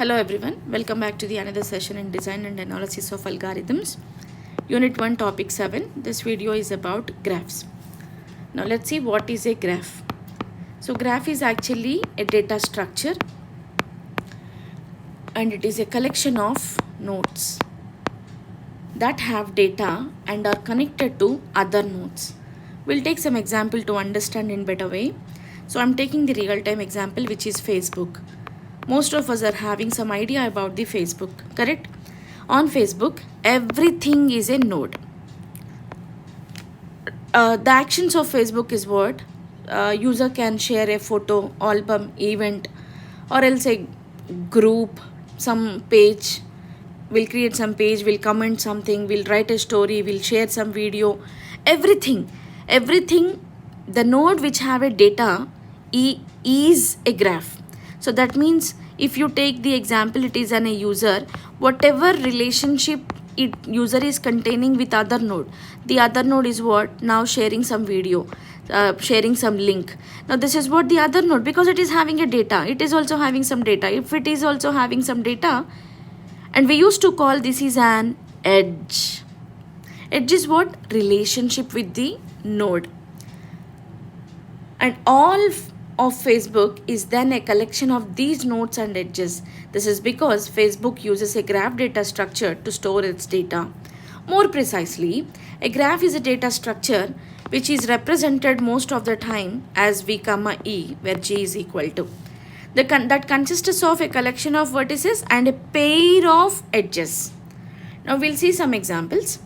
Hello everyone, welcome back to the another session in design and analysis of algorithms. Unit 1 topic 7. This video is about graphs. Now let's see what is a graph. So graph is actually a data structure and it is a collection of nodes that have data and are connected to other nodes. We'll take some example to understand in better way. So I'm taking the real-time example, which is Facebook. Most of us are having some idea about the Facebook, correct? On Facebook, everything is a node. The actions of Facebook is what? User can share a photo, album, event, or else a group, some page. We'll create some page, we'll comment something, we'll write a story, we'll share some video. Everything, the node which have a data is a graph. So that means if you take the example, it is a user, whatever relationship user is containing with other node, the other node is what? Now sharing some video, sharing some link. Now this is what the other node, because it is having a data, it is also having some data. If it is also having some data, and we used to call this is an edge. Edge is what? Relationship with the node. And all of Facebook is then a collection of these nodes and edges. This is because Facebook uses a graph data structure to store its data. More precisely, a graph is a data structure which is represented most of the time as V comma E, where G is equal to. That consists of a collection of vertices and a pair of edges. Now we'll see some examples.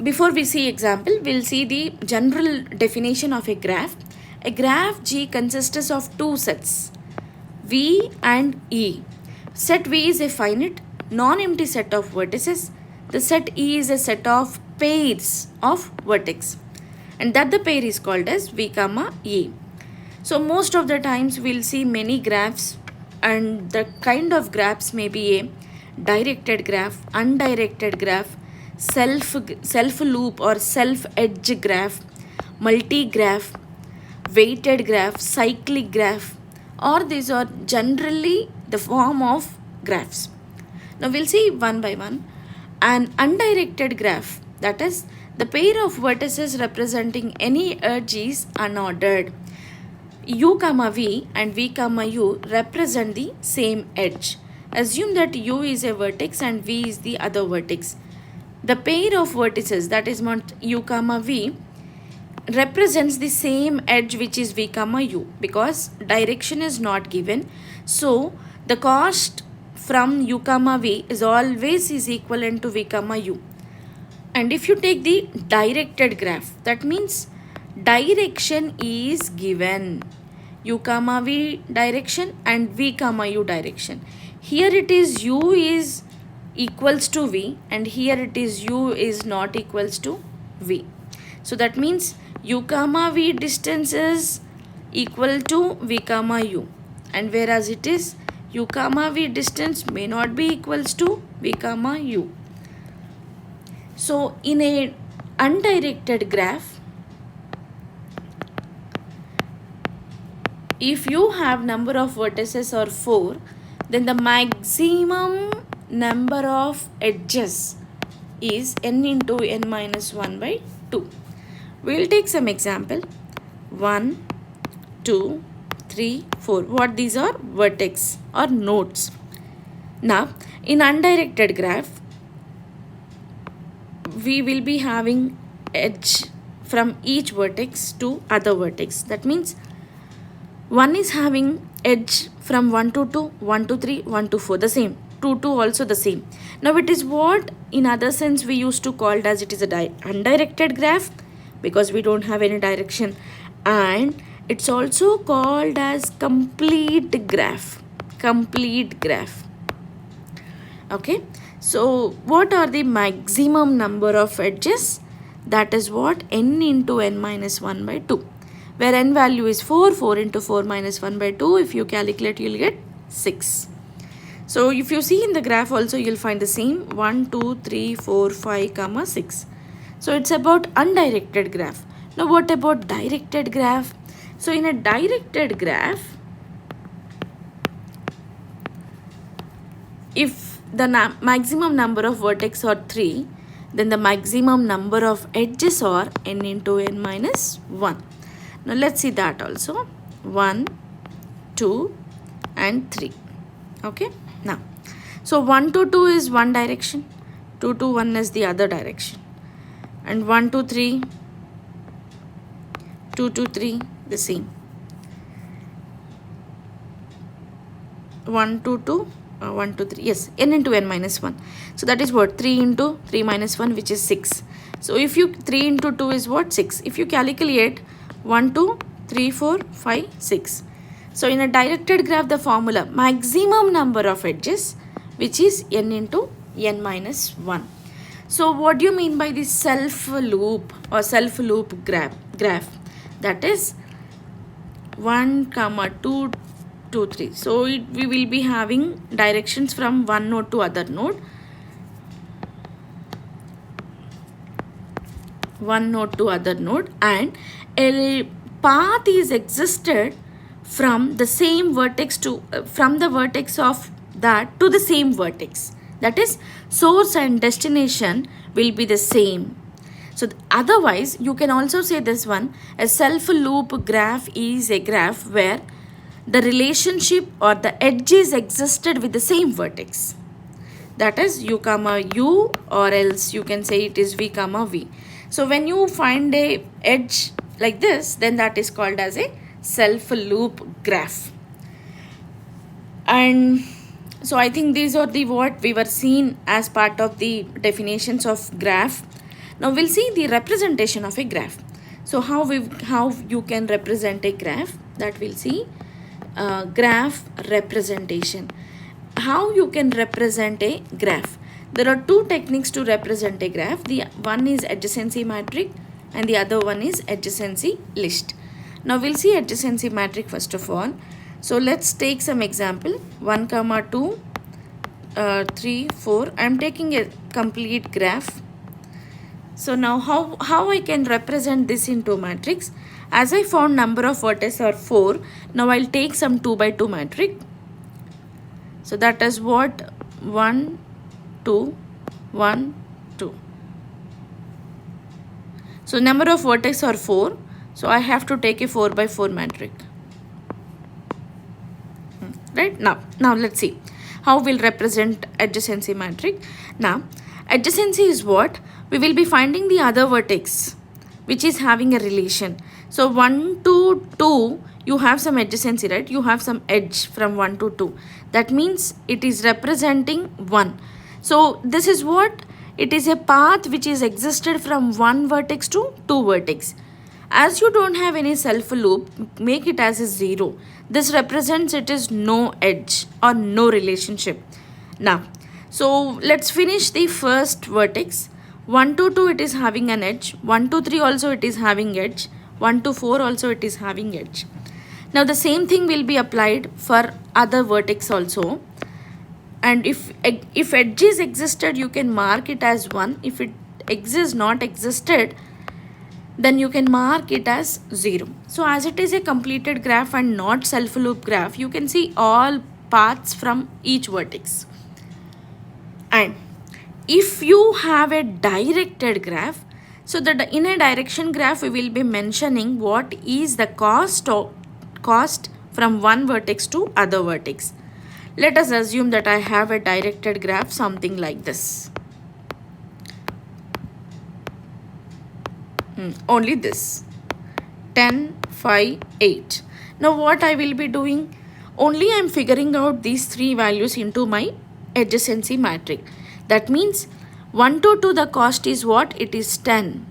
Before we see example, we'll see the general definition of a graph. A graph G consists of two sets, V and E. Set V is a finite, non-empty set of vertices. The set E is a set of pairs of vertex. And that the pair is called as V comma E. So most of the times we'll see many graphs, and the kind of graphs may be a directed graph, undirected graph, self loop or self edge graph, multi-graph, weighted graph, cyclic graph, or these are generally the form of graphs. Now we'll see one by one. An undirected graph, that is the pair of vertices representing any edge is unordered. U comma V and V comma U represent the same edge. Assume that U is a vertex and V is the other vertex. The pair of vertices, that is U comma V, represents the same edge, which is V comma U, because direction is not given. So the cost from U comma V is always is equivalent to V comma U. And if you take the directed graph, that means direction is given. U comma V direction and V comma U direction. Here it is U is equals to V, and here it is U is not equals to V. So that means U comma V distance is equal to V comma U, and whereas it is U comma V distance may not be equals to V comma U. So in a undirected graph, if you have number of vertices or 4, then the maximum number of edges is n into n minus 1 by 2. We'll take some example. 1, 2, 3, 4. What these are? Vertex or nodes. Now, in undirected graph, we will be having edge from each vertex to other vertex. That means 1 is having edge from 1 to 2, 1 to 3, 1 to 4. The same. 2 to also the same. Now it is what in other sense we used to call as it is a undirected graph, because we don't have any direction, and it's also called as complete graph. Okay, so what are the maximum number of edges? That is what? N into n minus 1 by 2, where n value is 4. 4 into 4 minus 1 by 2, if you calculate, you'll get 6. So if you see in the graph also, you'll find the same 1, 2, 3, 4, 5, comma 6. So it's about undirected graph. Now what about directed graph? So in a directed graph, if the maximum number of vertex are 3, then the maximum number of edges are n into n minus 1. Now let's see that also. 1, 2 and 3. Okay. Now, so 1 to 2 is one direction, 2 to 1 is the other direction, and 1 to 3, 2 to 3 the same. 1 to 2, 1 to 3, yes, n into n minus 1. So that is what? 3 into 3 minus 1, which is 6. So if you 3 into 2 is what? 6. If you calculate 1, 2, 3, 4, 5, 6. So in a directed graph, the formula maximum number of edges, which is n into n minus 1. So what do you mean by this self loop or self loop graph? That is 1, 2, 2, 3. So we will be having directions from one node to other node. One node to other node, and a path is existed from the same vertex to from the vertex of that to the same vertex. That is, source and destination will be the same. So otherwise you can also say this one, a self loop graph is a graph where the relationship or the edges existed with the same vertex. That is u comma u, or else you can say it is v comma v. So when you find a edge like this, then that is called as a self loop graph. And so I think these are the what we were seeing as part of the definitions of graph. Now we'll see the representation of a graph. So how you can represent a graph, that we'll see. Graph representation. How you can represent a graph? There are two techniques to represent a graph. The one is adjacency matrix and the other one is adjacency list. Now we'll see adjacency matrix first of all. So let's take some example. 1, 2, 3, 4. I'm taking a complete graph. So now how I can represent this into matrix? As I found number of vertices are 4, now I'll take some 2 by 2 matrix. So that is what? 1, 2, 1, 2. So number of vertices are 4. So I have to take a 4 by 4 matrix. Right? Now let's see how we'll represent adjacency matrix. Now adjacency is what? We will be finding the other vertex which is having a relation. So 1 to 2, you have some adjacency, right? You have some edge from 1 to 2. That means it is representing 1. So this is what? It is a path which is existed from one vertex to two vertex. As you don't have any self loop, make it as a 0. This represents it is no edge or no relationship. Now, so let's finish the first vertex. 1 to 2 it is having an edge. 1 to 3 also it is having edge. 1 to 4 also it is having edge. Now the same thing will be applied for other vertex also. And if edges existed, you can mark it as 1. If it exists not existed, then you can mark it as 0. So as it is a completed graph and not self loop graph, you can see all paths from each vertex. And if you have a directed graph, so that in a direction graph we will be mentioning what is the cost from one vertex to other vertex. Let us assume that I have a directed graph something like this. Only this 10, 5, 8. Now what I will be doing? Only I am figuring out these three values into my adjacency matrix. That means 1 to 2 the cost is what? It is 10.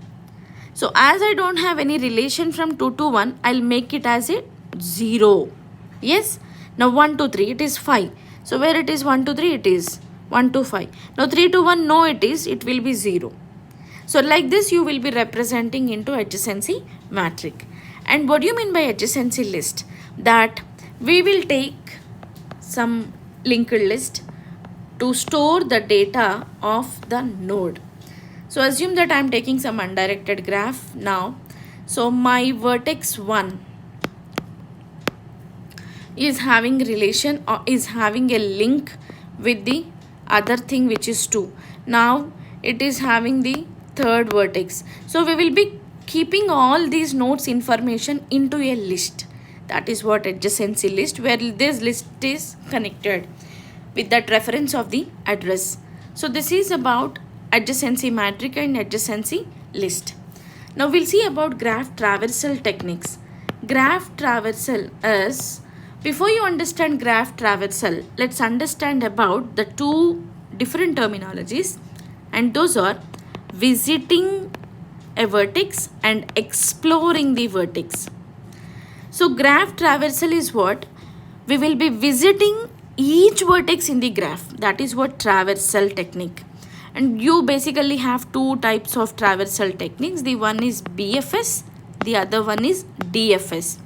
So as I don't have any relation from 2 to 1, I'll make it as a 0. Yes. Now 1 to 3 it is 5. So where it is 1 to 3 it is 1 to 5. Now 3 to 1 no it will be 0. So like this you will be representing into adjacency matrix. And what do you mean by adjacency list? That we will take some linked list to store the data of the node. So assume that I am taking some undirected graph now. So my vertex 1 is having relation or is having a link with the other thing which is 2. Now it is having the third vertex. So we will be keeping all these nodes information into a list. That is what adjacency list, where this list is connected with that reference of the address. So this is about adjacency matrix and adjacency list. Now we'll see about graph traversal techniques. Graph traversal is, before you understand graph traversal, let's understand about the two different terminologies, and those are visiting a vertex and exploring the vertex. So graph traversal is what? We will be visiting each vertex in the graph. That is what traversal technique. And you basically have two types of traversal techniques. The one is BFS, the other one is DFS.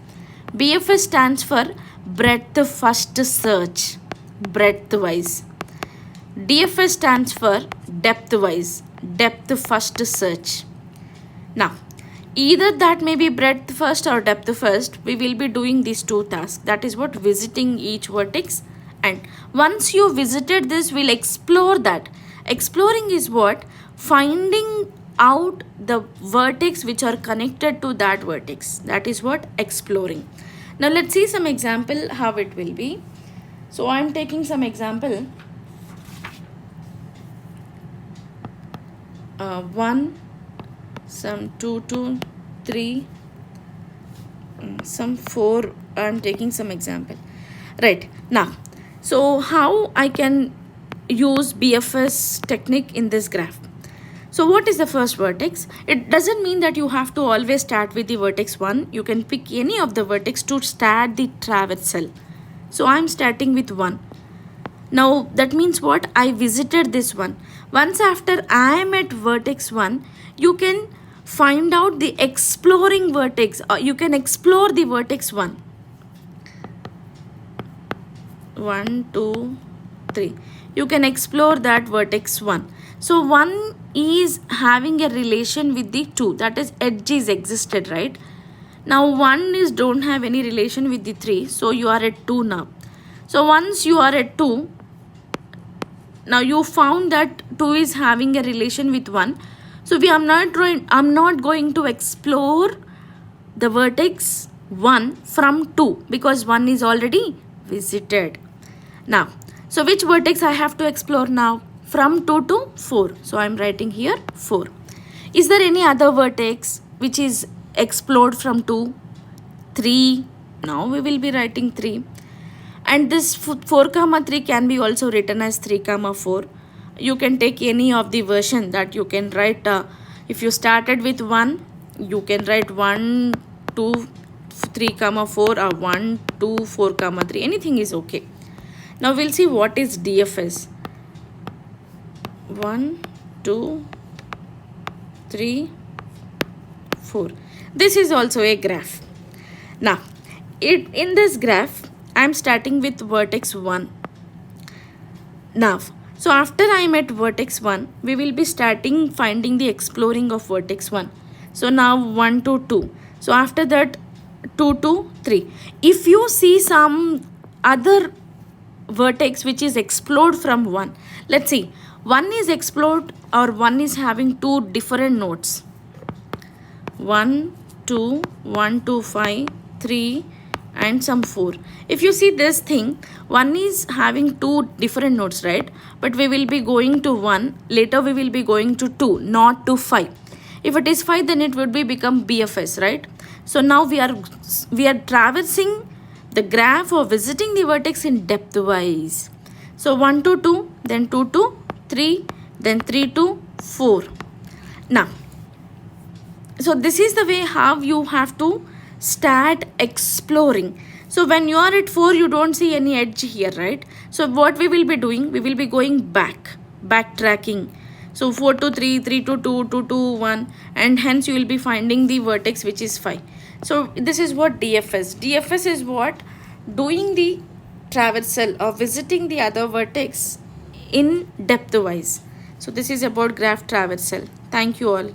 BFS stands for breadth first search, breadth wise. DFS stands for depth wise, depth first search. Now, either that may be breadth first or depth first, we will be doing these two tasks. That is what visiting each vertex. And once you visited this, we'll explore that. Exploring is what? Finding out the vertex which are connected to that vertex. That is what exploring. Now let's see some example how it will be. So I'm taking some example. 1, some 2, 2, 3, some 4. I'm taking some example. Right. Now, so how I can use BFS technique in this graph? So what is the first vertex? It doesn't mean that you have to always start with the vertex 1. You can pick any of the vertex to start the traversal. So I'm starting with 1. Now that means what? I visited this one. Once after I am at vertex 1, you can find out the exploring vertex, or you can explore the vertex 1. 1, 2, 3. You can explore that vertex 1. So 1 is having a relation with the 2. That is, edge is existed, right? Now 1 is don't have any relation with the 3. So you are at 2 now. So once you are at 2, now you found that 2 is having a relation with 1. So I'm not going to explore the vertex 1 from 2 because 1 is already visited. Now, so which vertex I have to explore now? From 2 to 4. So I'm writing here 4. Is there any other vertex which is explored from 2? 3. Now we will be writing 3. And this 4 comma 3 can be also written as 3 comma 4. You can take any of the version that you can write. If you started with 1, you can write 1, 2, 3 comma 4 or 1, 2, 4 comma 3. Anything is okay. Now we'll see what is DFS. 1, 2, 3, 4. This is also a graph. Now, in this graph, I am starting with vertex 1. Now, so after I am at vertex 1, we will be starting finding the exploring of vertex 1. So now 1 to 2. So after that 2 to 3. If you see some other vertex which is explored from 1, let's see, 1 is explored or 1 is having two different nodes. 1, 2, 1, 2, 5, 3 and some 4. If you see this thing, 1 is having two different nodes, right? But we will be going to 1. Later we will be going to 2, not to 5. If it is 5, then it would be become BFS, right? So now we are traversing the graph or visiting the vertex in depth wise. So 1 to 2, then 2 to 3, then 3 to 4. Now, so this is the way how you have to start exploring. So when you are at 4, you don't see any edge here, right? So what we will be doing, we will be going backtracking. So 4 to 3, 3 to 2, 2 to 1, and hence you will be finding the vertex which is 5. So this is what DFS. DFS is what? Doing the traversal or visiting the other vertex in depth wise. So this is about graph traversal. Thank you all.